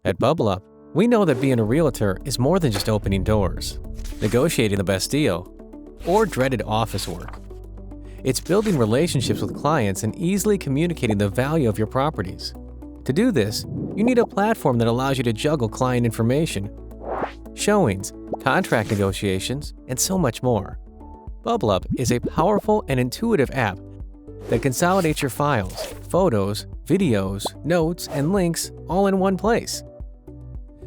At Bublup, we know that being a realtor is more than just opening doors, negotiating the best deal, or dreaded office work. It's building relationships with clients and easily communicating the value of your properties. To do this, you need a platform that allows you to juggle client information, showings, contract negotiations, and so much more. Bublup is a powerful and intuitive app that consolidates your files, photos, videos, notes, and links all in one place.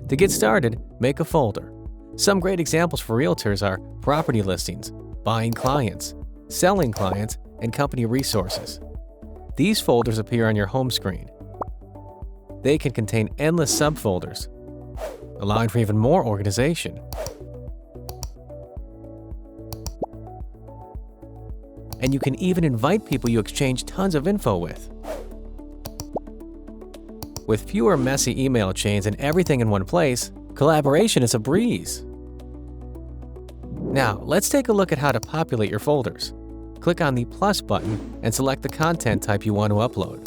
To get started, make a folder. Some great examples for realtors are property listings, buying clients, selling clients, and company resources. These folders appear on your home screen. They can contain endless subfolders, allowing for even more organization. And you can even invite people you exchange tons of info with. With fewer messy email chains and everything in one place, collaboration is a breeze. Now, let's take a look at how to populate your folders. Click on the plus button and select the content type you want to upload.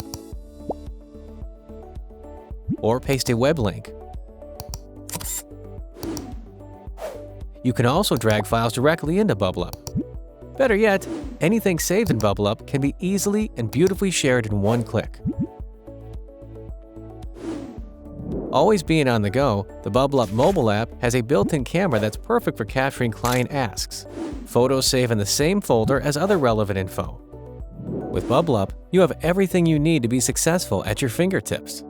Or paste a web link. You can also drag files directly into Bublup. Better yet, anything saved in Bublup can be easily and beautifully shared in one click. Always being on the go, the Bublup mobile app has a built-in camera that's perfect for capturing client asks. Photos save in the same folder as other relevant info. With Bublup, you have everything you need to be successful at your fingertips.